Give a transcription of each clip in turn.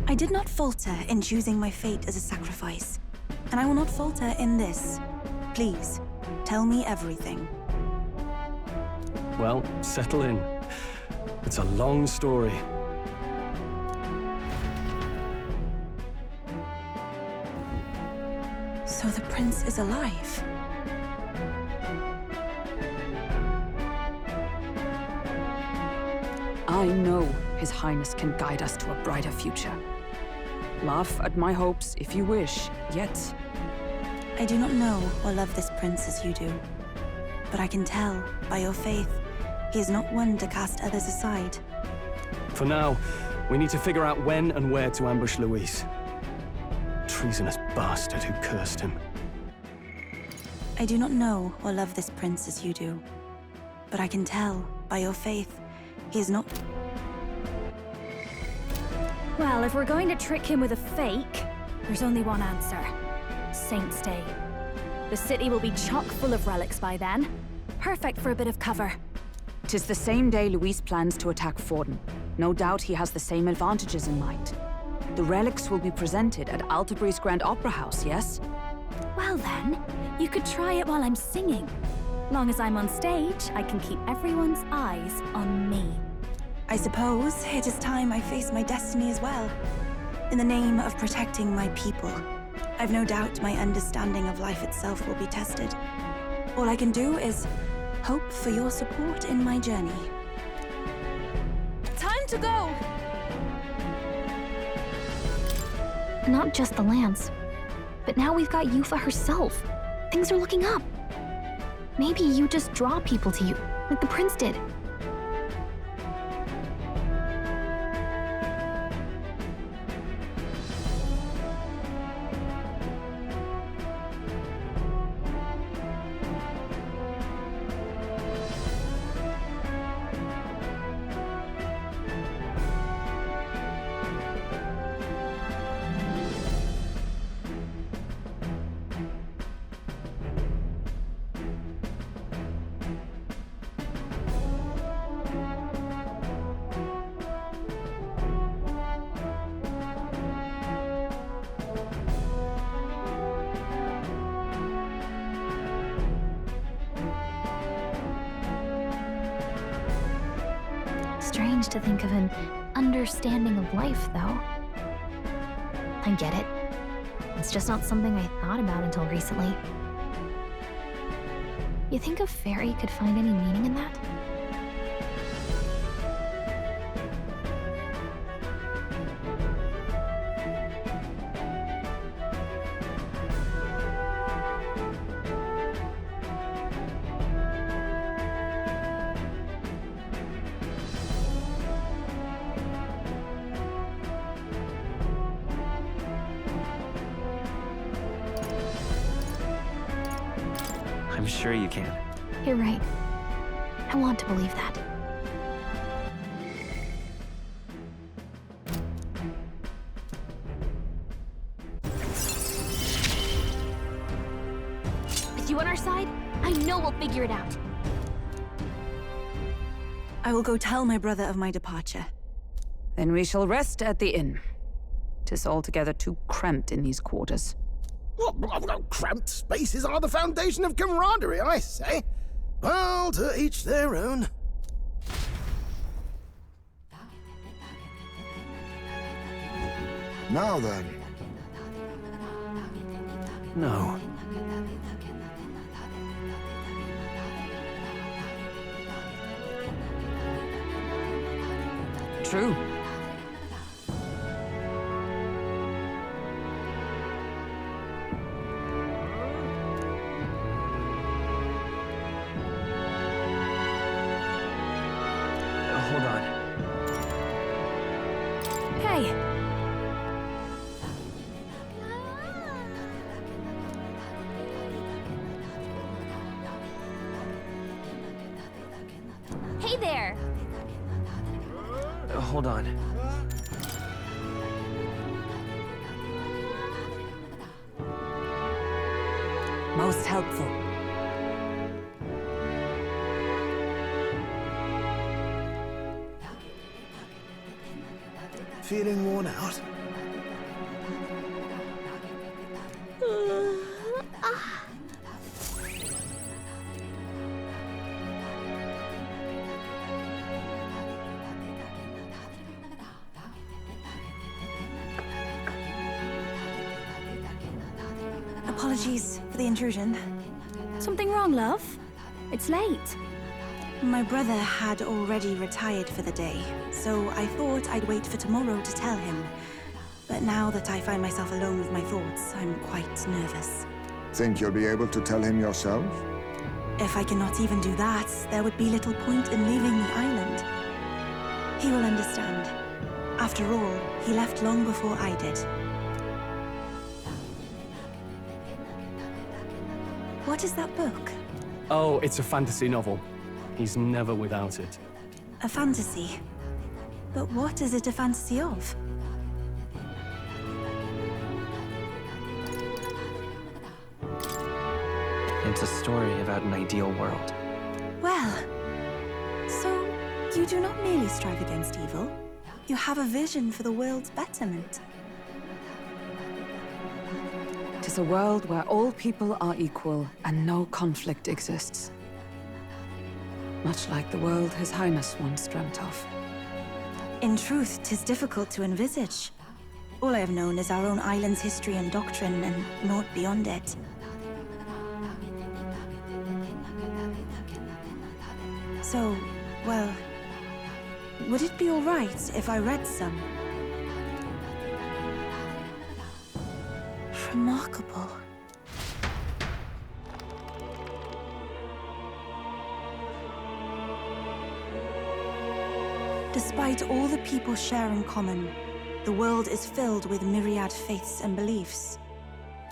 I did not falter in choosing my fate as a sacrifice, and I will not falter in this. Please, tell me everything. Well, settle in. It's a long story. So the prince is alive. I know His Highness can guide us to a brighter future. Laugh at my hopes if you wish, yet... I do not know or love this prince as you do, but I can tell by your faith he is not one to cast others aside. For now, we need to figure out when and where to ambush Luis. Treasonous bastard who cursed him. I do not know or love this prince as you do, but I can tell by your faith he is not... Well, if we're going to trick him with a fake, there's only one answer. Saint's Day. The city will be chock full of relics by then. Perfect for a bit of cover. 'Tis the same day Luis plans to attack Forden. No doubt he has the same advantages in mind. The relics will be presented at Altabri's Grand Opera House, yes? Well then, you could try it while I'm singing. Long as I'm on stage, I can keep everyone's eyes on me. I suppose it is time I face my destiny as well. In the name of protecting my people. I've no doubt my understanding of life itself will be tested. All I can do is hope for your support in my journey. Time to go! Not just the lance, but now we've got Yufa herself. Things are looking up. Maybe you just draw people to you, like the prince did. Strange to think of an understanding of life, though. I get it. It's just not something I thought about until recently. You think a fairy could find any meaning in that? I'm sure you can. You're right. I want to believe that. With you on our side, I know we'll figure it out. I will go tell my brother of my departure. Then we shall rest at the inn. 'Tis altogether too cramped in these quarters. Cramped spaces are the foundation of camaraderie, I say. Well, to each their own. Now then. No. True. Hold on. Hey! Hey there! Hold on. Most helpful. Feeling worn out? Apologies for the intrusion. Something wrong, love? It's late. My brother had already retired for the day, so I thought I'd wait for tomorrow to tell him. But now that I find myself alone with my thoughts, I'm quite nervous. Think you'll be able to tell him yourself? If I cannot even do that, there would be little point in leaving the island. He will understand. After all, he left long before I did. What is that book? Oh, it's a fantasy novel. He's never without it. A fantasy? But what is it a fantasy of? It's a story about an ideal world. Well, so you do not merely strive against evil. You have a vision for the world's betterment. It is a world where all people are equal and no conflict exists. Much like the world His Highness once dreamt of. In truth, 'tis difficult to envisage. All I have known is our own island's history and doctrine, and naught beyond it. So, well, would it be all right if I read some? Remarkable. Despite all the people share in common, the world is filled with myriad faiths and beliefs.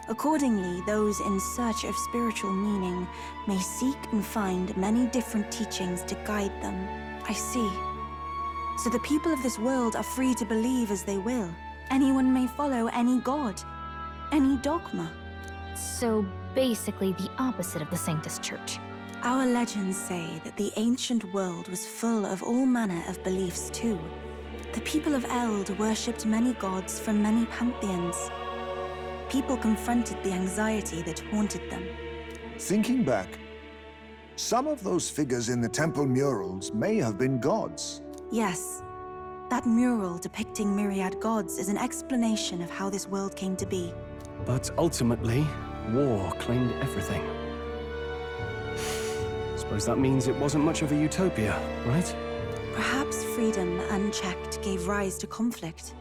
Accordingly, those in search of spiritual meaning may seek and find many different teachings to guide them. I see. So the people of this world are free to believe as they will. Anyone may follow any god, any dogma. So basically the opposite of the Sanctus Church. Our legends say that the ancient world was full of all manner of beliefs too. The people of Eld worshipped many gods from many pantheons. People confronted the anxiety that haunted them. Thinking back, some of those figures in the temple murals may have been gods. Yes, that mural depicting myriad gods is an explanation of how this world came to be. But ultimately, war claimed everything. Suppose that means it wasn't much of a utopia, right? Perhaps freedom unchecked gave rise to conflict.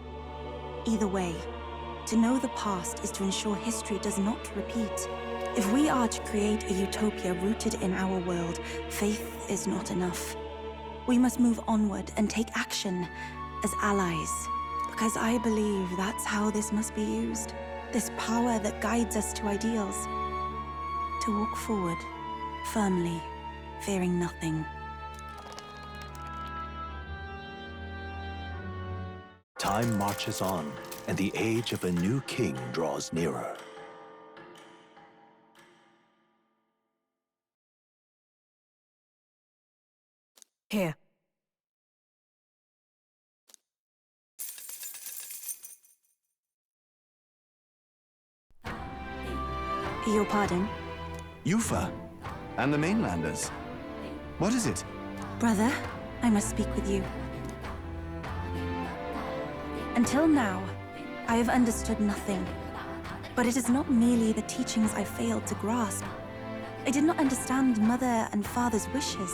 Either way, to know the past is to ensure history does not repeat. If we are to create a utopia rooted in our world, faith is not enough. We must move onward and take action as allies, because I believe that's how this must be used. This power that guides us to ideals. To walk forward, firmly, fearing nothing. Time marches on, and the age of a new king draws nearer. Here. Your pardon? Yufa, and the mainlanders. What is it? Brother, I must speak with you. Until now, I have understood nothing. But it is not merely the teachings I failed to grasp. I did not understand Mother and Father's wishes,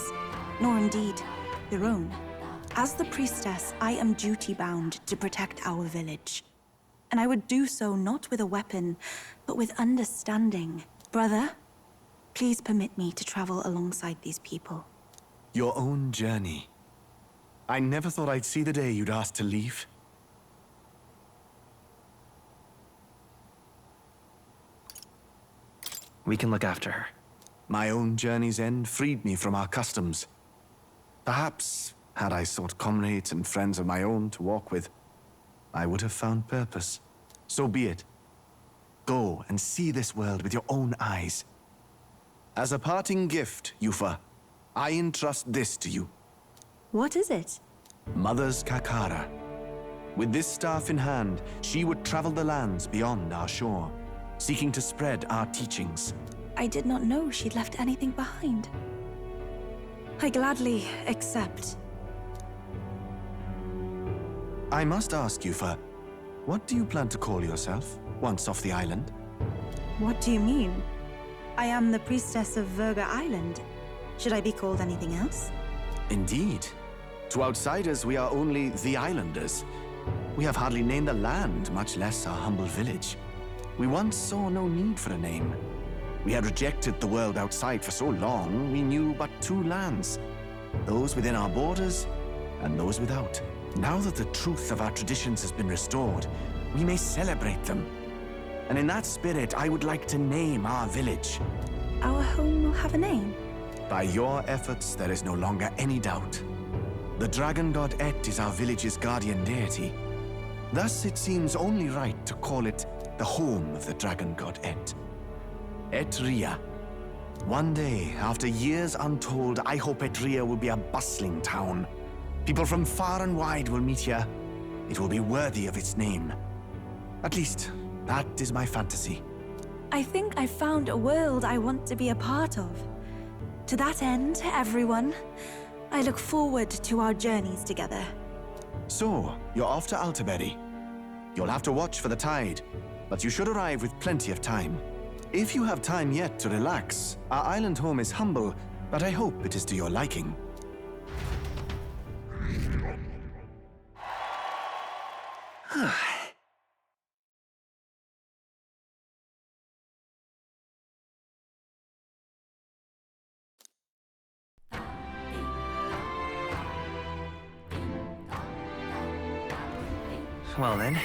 nor indeed their own. As the priestess, I am duty-bound to protect our village. And I would do so not with a weapon, but with understanding. Brother, please permit me to travel alongside these people. Your own journey. I never thought I'd see the day you'd ask to leave. We can look after her. My own journey's end freed me from our customs. Perhaps, had I sought comrades and friends of my own to walk with, I would have found purpose. So be it. Go and see this world with your own eyes. As a parting gift, Yufa, I entrust this to you. What is it? Mother's Kakara. With this staff in hand, she would travel the lands beyond our shore, seeking to spread our teachings. I did not know she'd left anything behind. I gladly accept. I must ask, Yufa, what do you plan to call yourself, once off the island? What do you mean? I am the priestess of Verga Island. Should I be called anything else? Indeed. To outsiders, we are only the islanders. We have hardly named the land, much less our humble village. We once saw no need for a name. We had rejected the world outside for so long, we knew but two lands. Those within our borders, and those without. Now that the truth of our traditions has been restored, we may celebrate them. And in that spirit, I would like to name our village. Our home will have a name? By your efforts, there is no longer any doubt. The dragon god Et is our village's guardian deity. Thus, it seems only right to call it the home of the dragon god Et. Etria. One day, after years untold, I hope Etria will be a bustling town. People from far and wide will meet here. It will be worthy of its name. At least, that is my fantasy. I think I found a world I want to be a part of. To that end, everyone, I look forward to our journeys together. So, you're off to Altaberry. You'll have to watch for the tide, but you should arrive with plenty of time. If you have time yet to relax, our island home is humble, but I hope it is to your liking. Well then.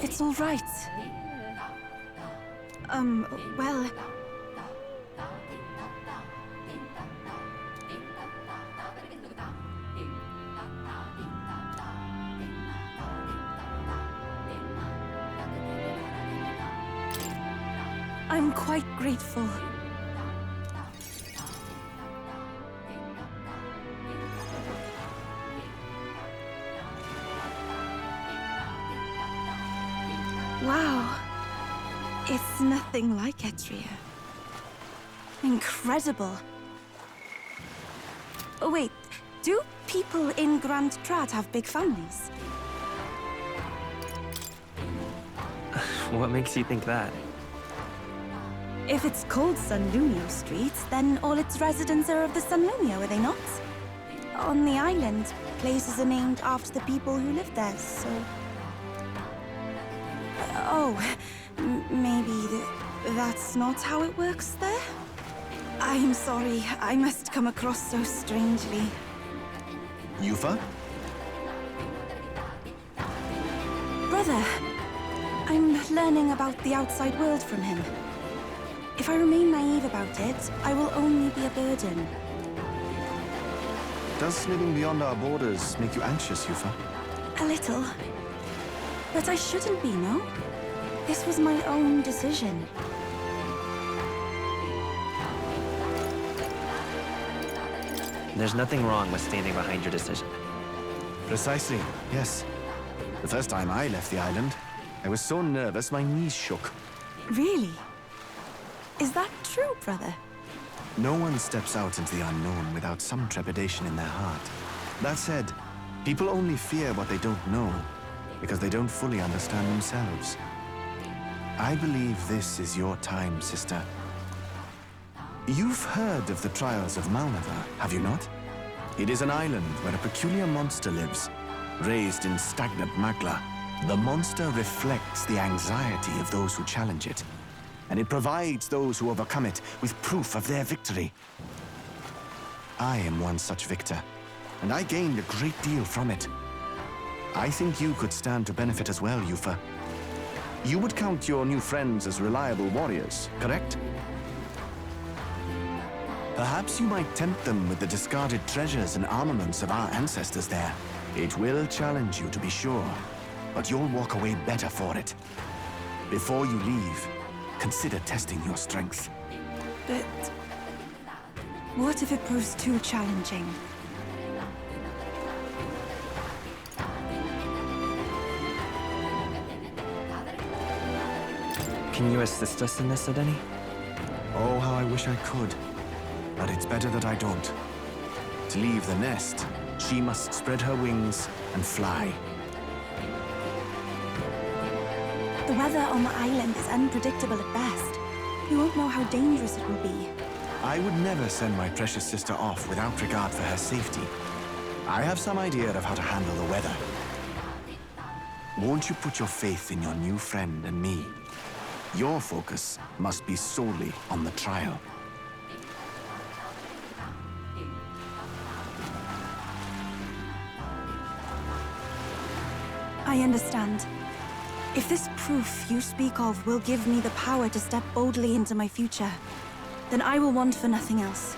It's all right. Well... I'm quite grateful. Wow. It's nothing like Etria. Incredible. Oh, wait. Do people in Grand Trat have big families? What makes you think that? If it's called Sunlumio Street, then all its residents are of the Sunlumio, are they not? On the island, places are named after the people who live there, so... Oh, maybe that's not how it works there? I'm sorry, I must come across so strangely. Yufa? Brother, I'm learning about the outside world from him. If I remain naive about it, I will only be a burden. Does living beyond our borders make you anxious, Yufa? A little. But I shouldn't be, no? This was my own decision. There's nothing wrong with standing behind your decision. Precisely, yes. The first time I left the island, I was so nervous my knees shook. Really? Is that true, brother? No one steps out into the unknown without some trepidation in their heart. That said, people only fear what they don't know, because they don't fully understand themselves. I believe this is your time, sister. You've heard of the trials of Malnatha, have you not? It is an island where a peculiar monster lives, raised in stagnant magma. The monster reflects the anxiety of those who challenge it, and it provides those who overcome it with proof of their victory. I am one such victor, and I gained a great deal from it. I think you could stand to benefit as well, Yufa. You would count your new friends as reliable warriors, correct? Perhaps you might tempt them with the discarded treasures and armaments of our ancestors there. It will challenge you, to be sure, but you'll walk away better for it. Before you leave, consider testing your strength. But what if it proves too challenging? Can you assist us in this, Adeni? Oh, how I wish I could. But it's better that I don't. To leave the nest, she must spread her wings and fly. The weather on the island is unpredictable at best. We won't know how dangerous it will be. I would never send my precious sister off without regard for her safety. I have some idea of how to handle the weather. Won't you put your faith in your new friend and me? Your focus must be solely on the trial. I understand. If this proof you speak of will give me the power to step boldly into my future, then I will want for nothing else.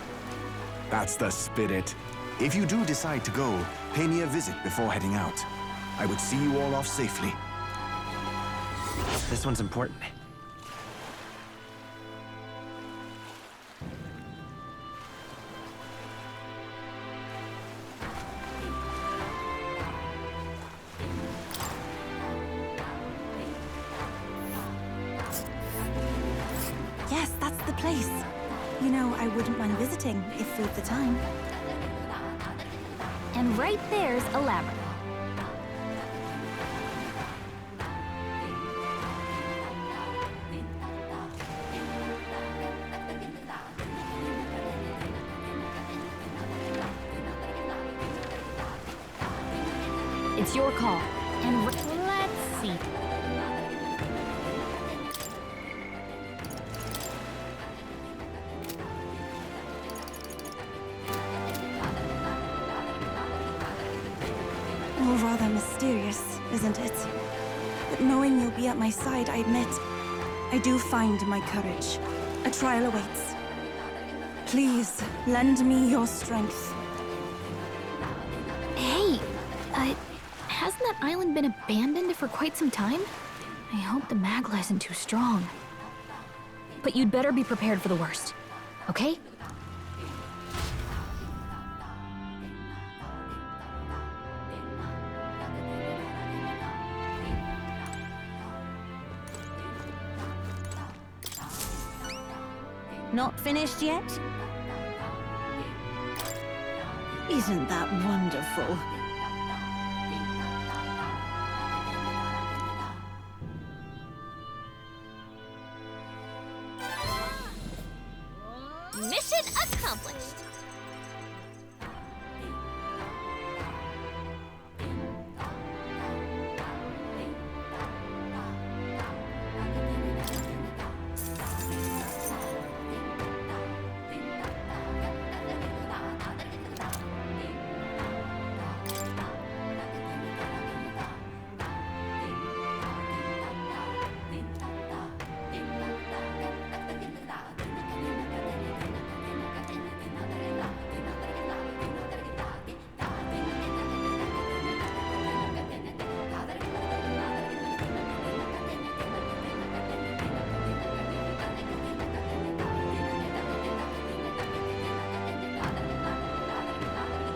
That's the spirit. If you do decide to go, pay me a visit before heading out. I would see you all off safely. This one's important. Yes, that's the place. You know, I wouldn't mind visiting if we've the time. And right there's a labyrinth. It's your call. And let's see. All rather mysterious, isn't it? But knowing you'll be at my side, I admit, I do find my courage. A trial awaits. Please, lend me your strength. Hey, hasn't that island been abandoned for quite some time? I hope the Magla isn't too strong. But you'd better be prepared for the worst, okay? Not finished yet? Isn't that wonderful? Mission accomplished!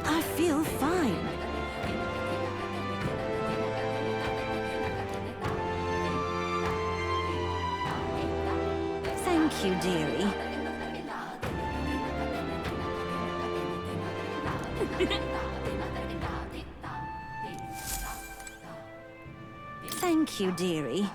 I feel fine. Thank you, dearie. Thank you, dearie.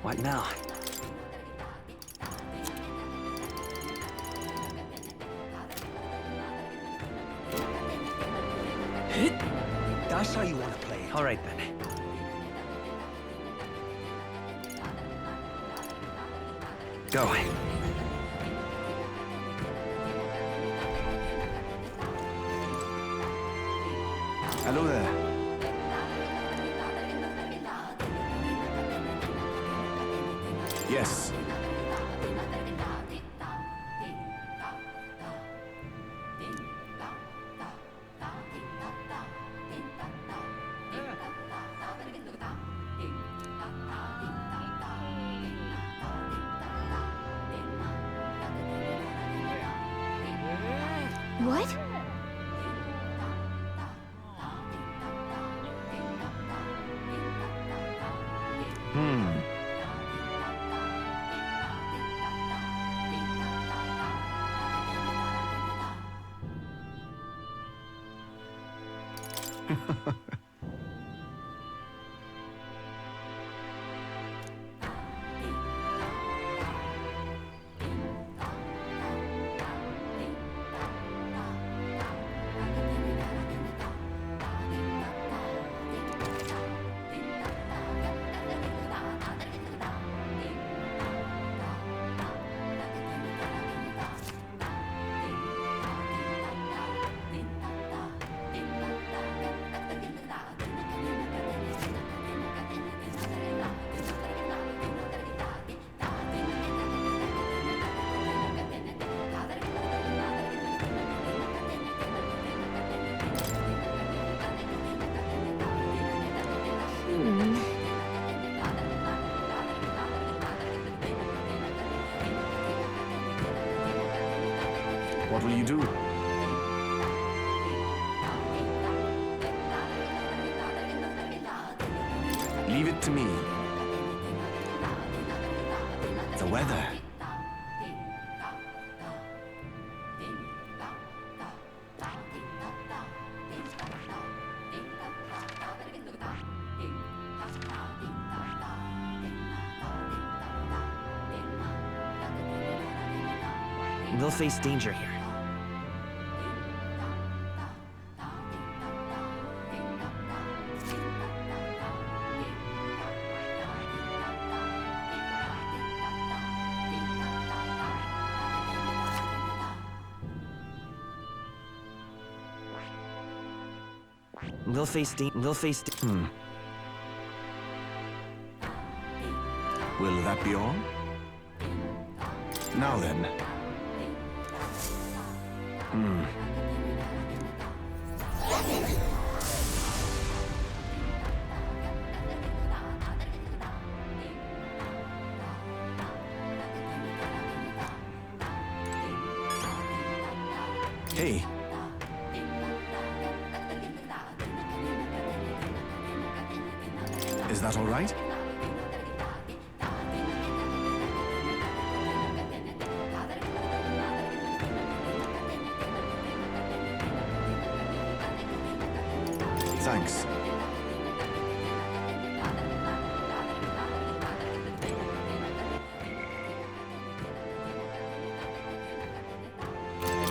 What now? That's how you want to play it. All right then. Go. Hello there. Yes. What? What will you do? Leave it to me. The weather. They'll face danger here. Will that be all? Now then. Hey. Is that all right? Thanks.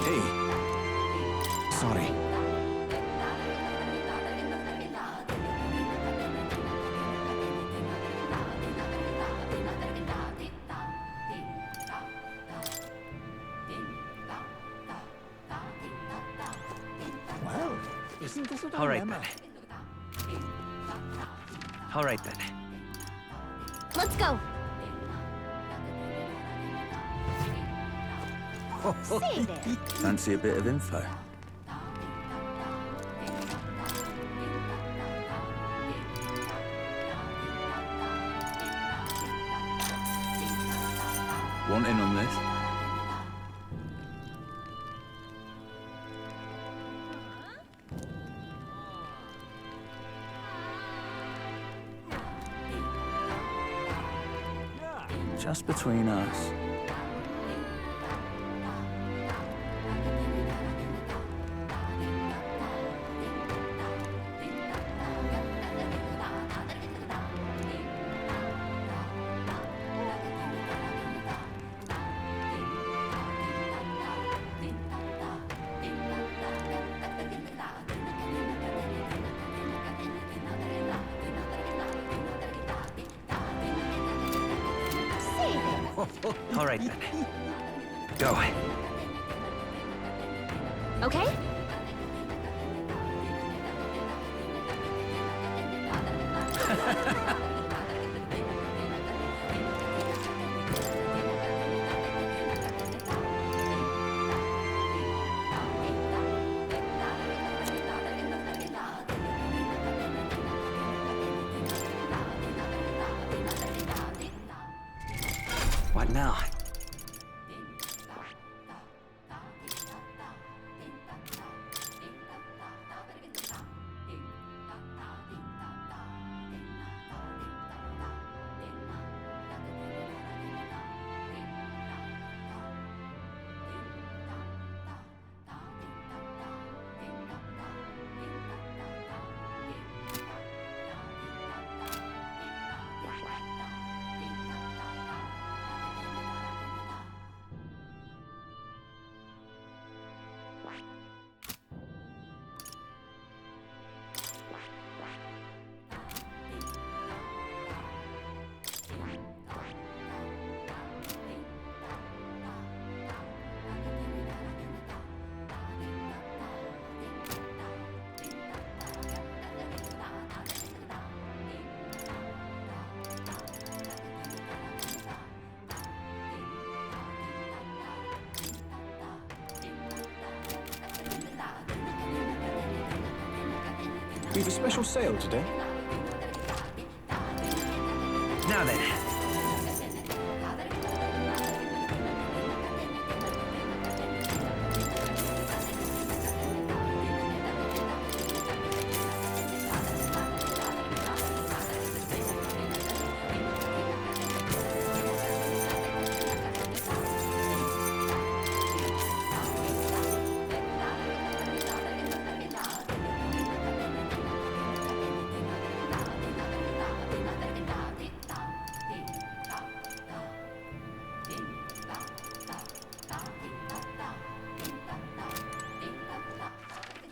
Hey. Sorry. Well, isn't this a All right dilemma? then. All right then. Let's go. Say there. Fancy a bit of info? Want in on this? Just between us. All right then. Go. Okay? What now? We've a special sale today. Now then.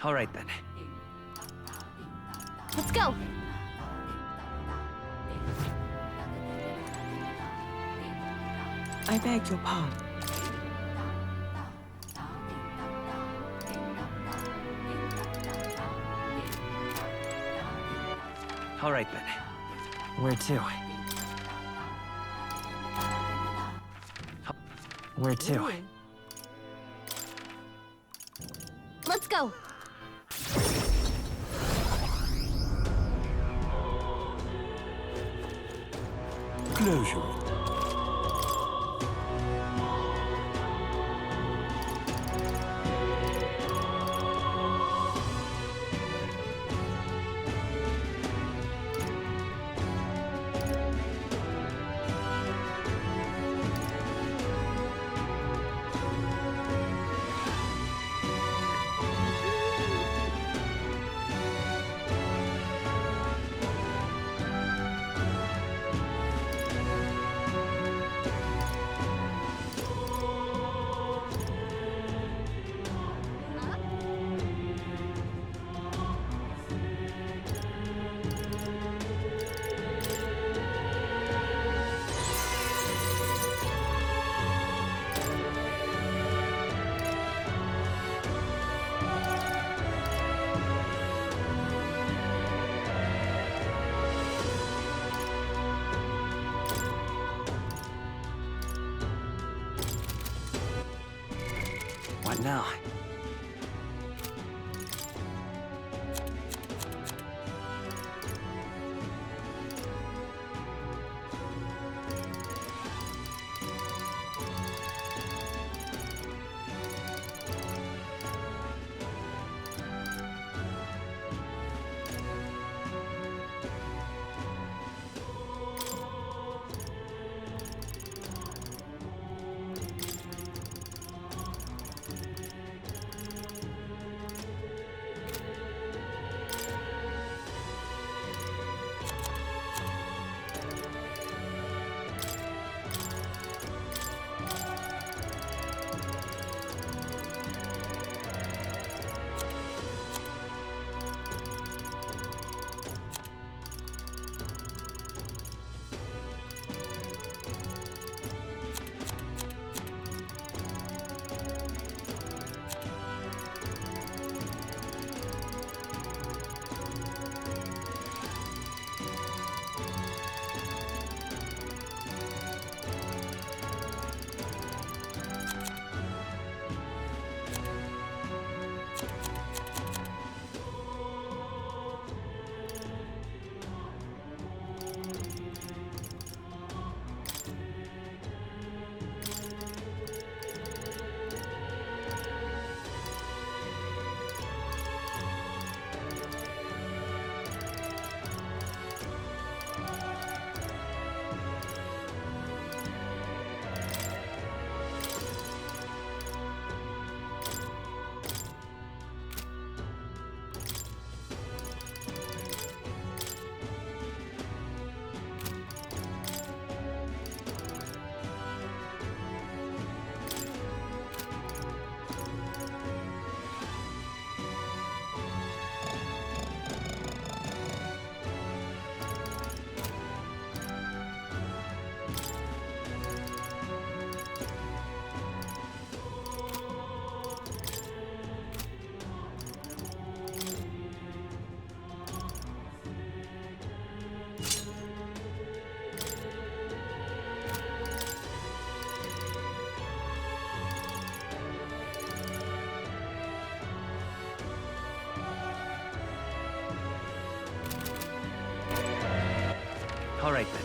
All right then. Let's go. I beg your pardon. All right then. Where to? Where to? Let's go. Closure. What now? All right then.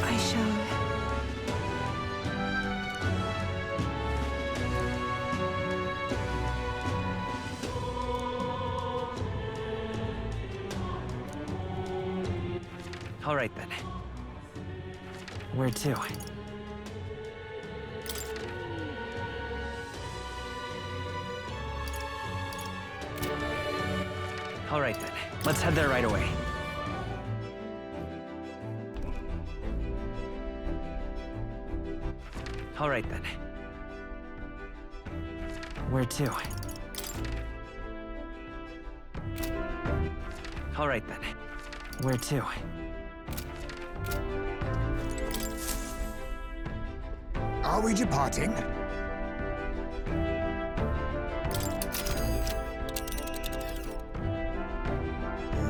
I shall... All right then. Where to? All right then. Let's head there right away. All right then. Where to? All right then. Where to? Are we departing?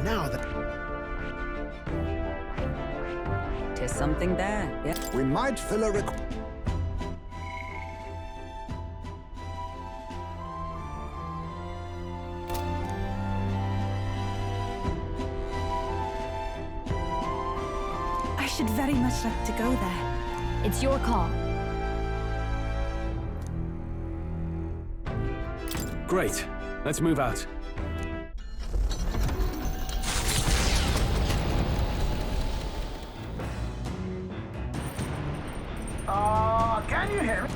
Now that... There's something there, yeah. We might fill a request. I should very much like to go there. It's your call. Great. Let's move out. Can you hear me?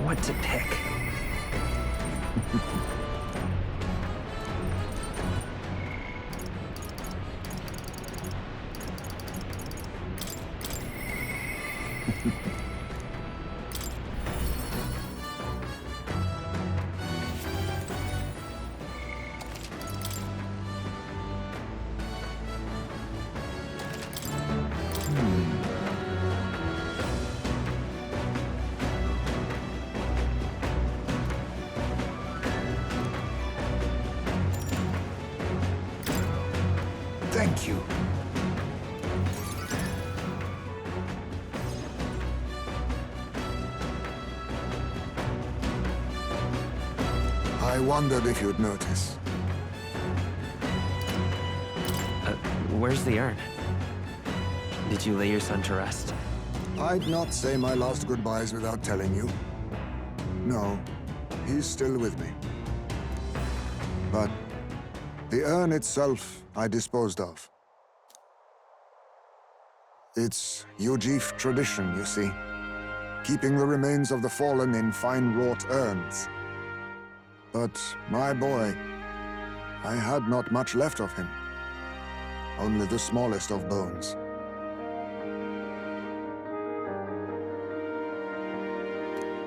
What to pick? Thank you. I wondered if you'd notice. Where's the urn? Did you lay your son to rest? I'd not say my last goodbyes without telling you. No, he's still with me. But the urn itself I disposed of. It's Ujif tradition, you see. Keeping the remains of the fallen in fine wrought urns. But my boy, I had not much left of him. Only the smallest of bones.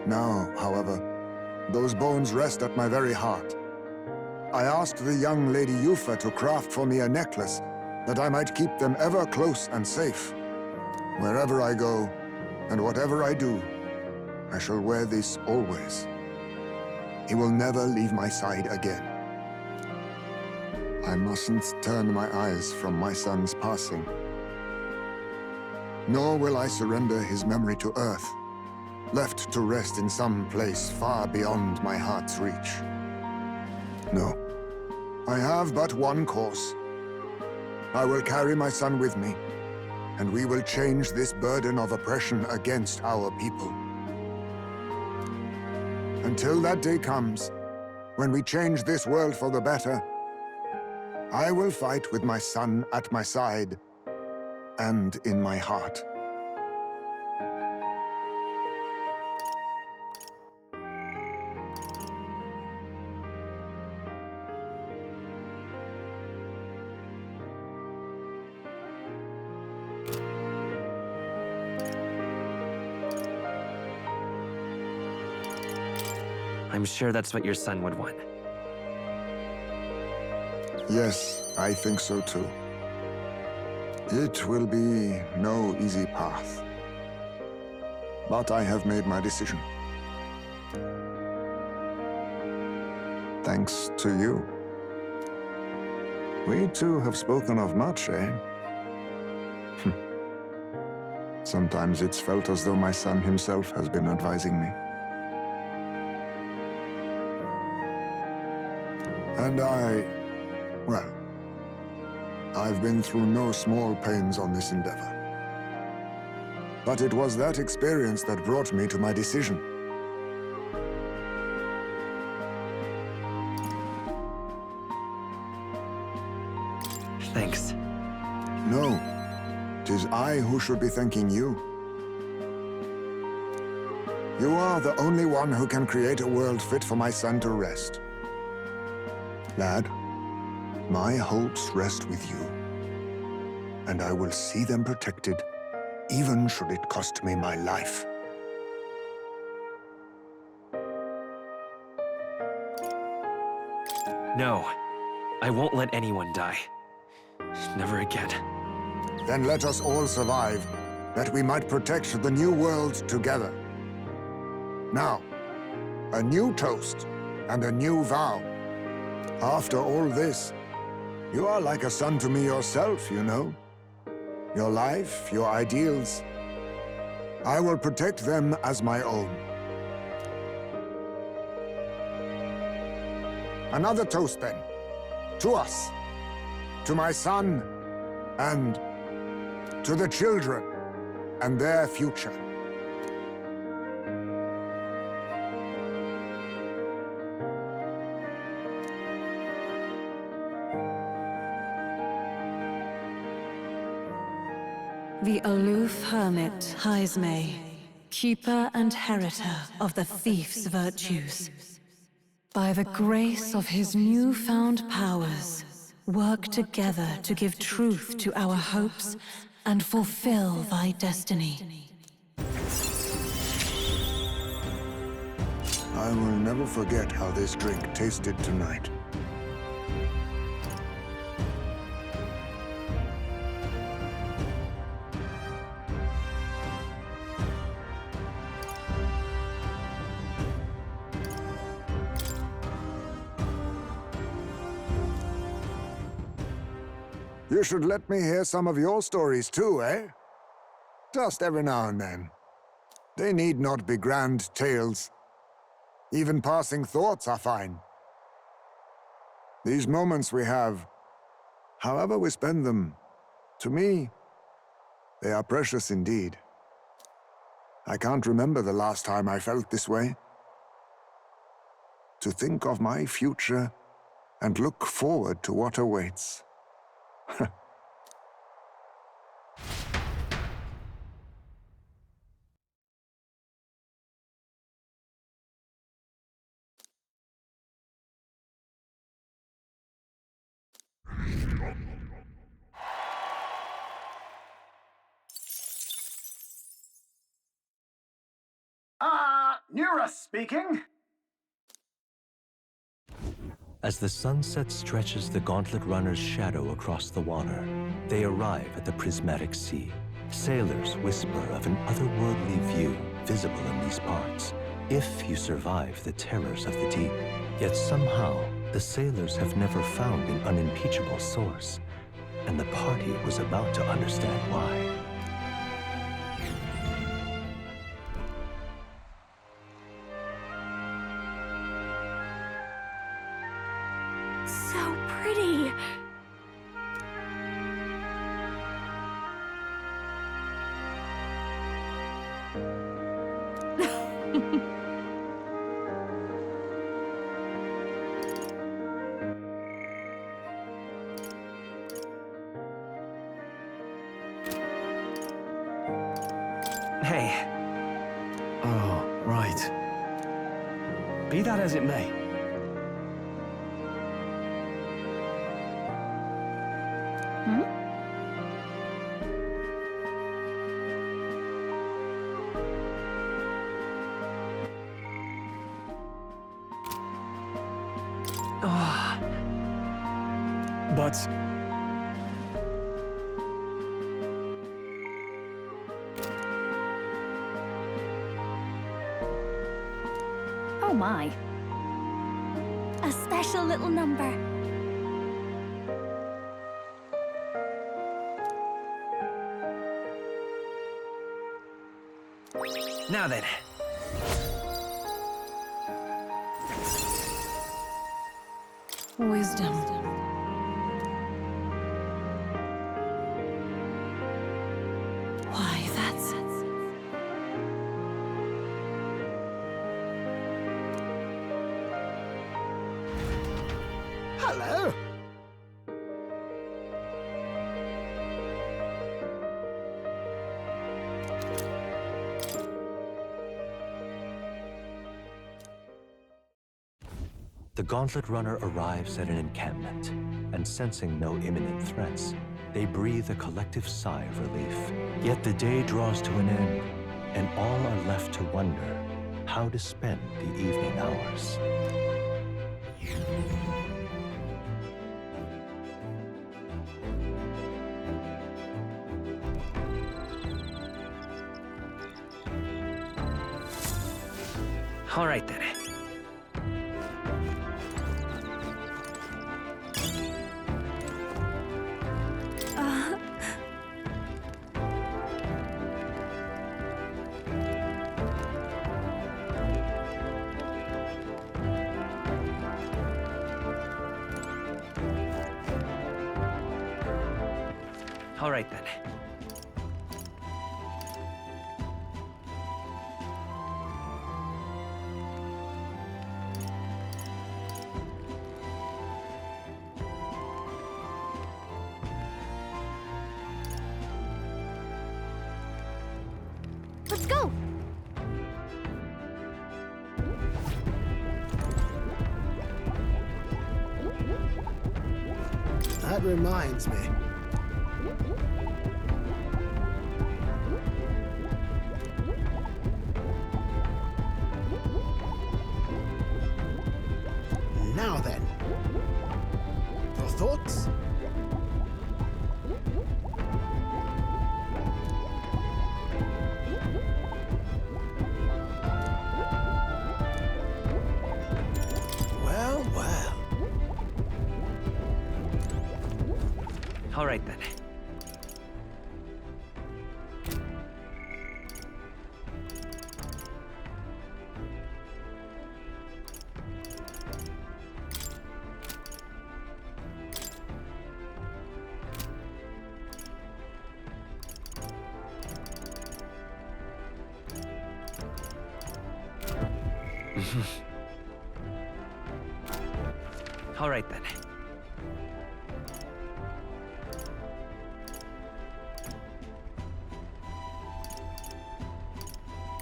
Now, however, those bones rest at my very heart. I asked the young Lady Yufa to craft for me a necklace that I might keep them ever close and safe. Wherever I go, and whatever I do, I shall wear this always. He will never leave my side again. I mustn't turn my eyes from my son's passing. Nor will I surrender his memory to Earth, left to rest in some place far beyond my heart's reach. No, I have but one course. I will carry my son with me, and we will change this burden of oppression against our people. Until that day comes, when we change this world for the better, I will fight with my son at my side and in my heart. I'm sure that's what your son would want. Yes, I think so too. It will be no easy path. But I have made my decision. Thanks to you. We two have spoken of much, eh? Sometimes it's felt as though my son himself has been advising me. And well, I've been through no small pains on this endeavor. But it was that experience that brought me to my decision. Thanks. No, 'tis I who should be thanking you. You are the only one who can create a world fit for my son to rest. Lad, my hopes rest with you, and I will see them protected, even should it cost me my life. No, I won't let anyone die. Never again. Then let us all survive, that we might protect the new world together. Now, a new toast and a new vow. After all this, you are like a son to me yourself, you know. Your life, your ideals, I will protect them as my own. Another toast, then. To us. To my son, and to the children, and their future. The aloof hermit, Heismay, keeper and heritor of the thief's virtues. By the grace of his newfound powers, work together to give truth to our hopes and fulfill thy destiny. I will never forget how this drink tasted tonight. You should let me hear some of your stories too, eh? Just every now and then. They need not be grand tales. Even passing thoughts are fine. These moments we have, however we spend them, to me, they are precious indeed. I can't remember the last time I felt this way. To think of my future and look forward to what awaits. Nura speaking. As the sunset stretches the gauntlet runner's shadow across the water, they arrive at the prismatic sea. Sailors whisper of an otherworldly view visible in these parts, if you survive the terrors of the deep. Yet somehow, the sailors have never found an unimpeachable source, and the party was about to understand why. So pretty. Hey. Oh, right. Be that as it may. guards. Oh my. A special little number. Now then. Wisdom. Why, that's... Hello. The Gauntlet Runner arrives at an encampment, and sensing no imminent threats, they breathe a collective sigh of relief. Yet the day draws to an end, and all are left to wonder how to spend the evening hours. All right then. All right then. Let's go! That reminds me. Now then, your thoughts? Well, well. All right then. All right then.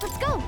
Let's go!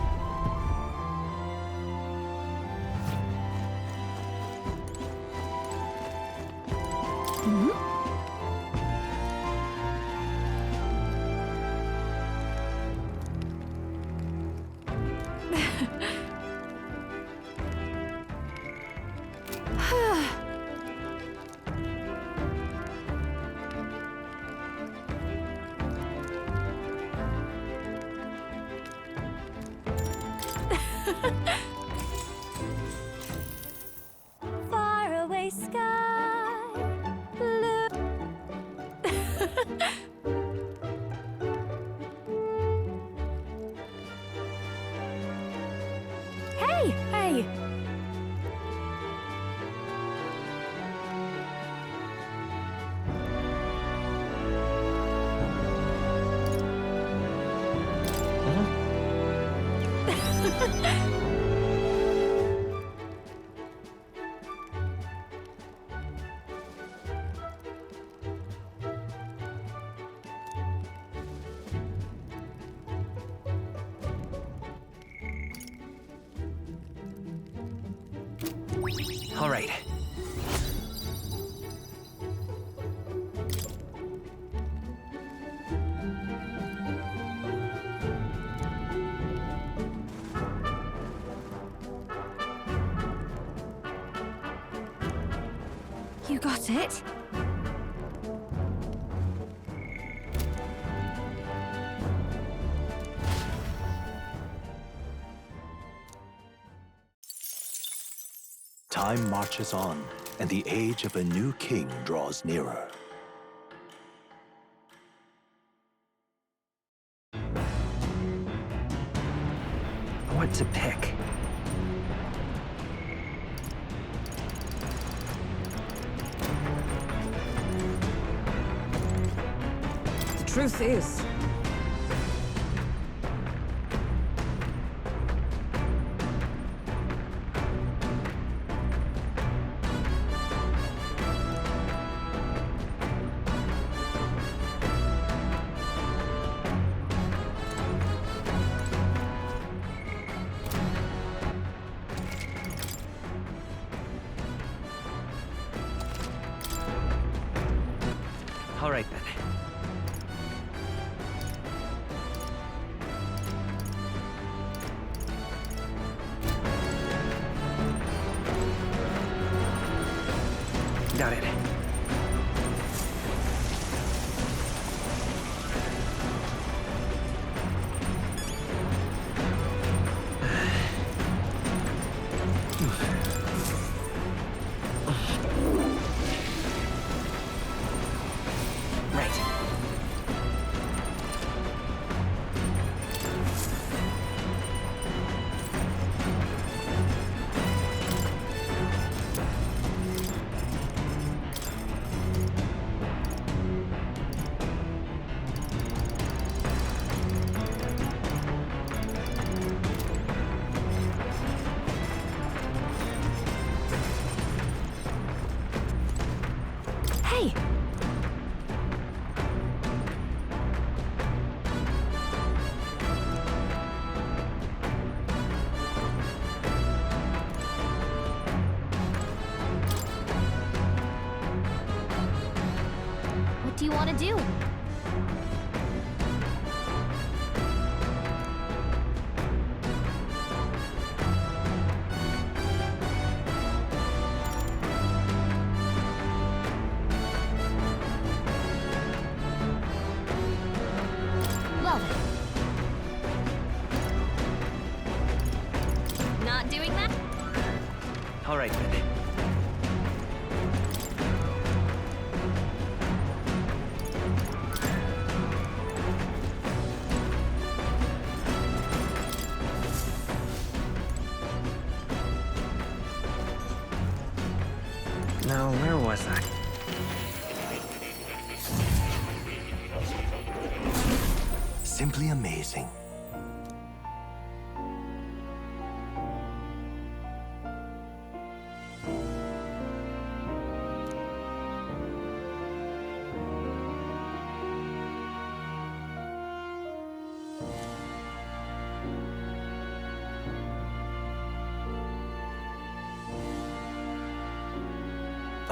Faraway sky, blue. Hey, hey! All right. You got it? Time marches on, and the age of a new king draws nearer. What to pick? The truth is, All right, then. Got it. Hey! What do you want to do? Love it. Not doing that? All right, then. Now, where was I? Simply amazing.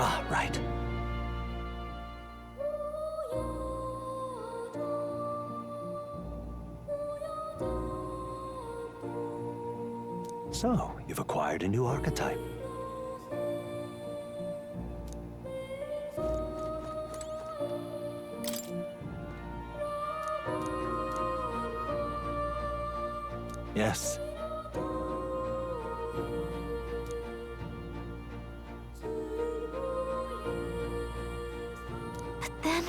Ah, right. So, you've acquired a new archetype. Yes. But then...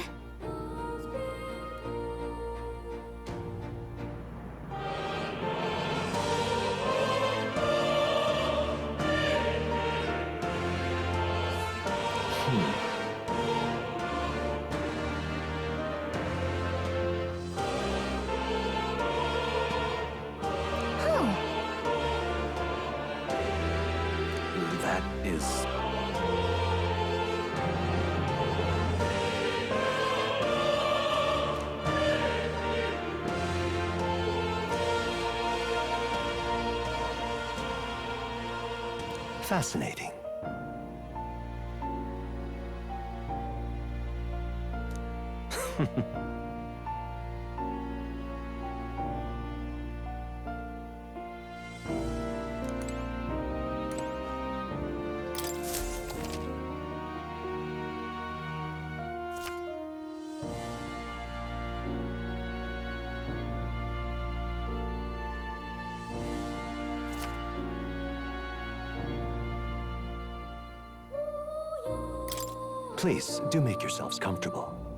That is... fascinating. Please, do make yourselves comfortable.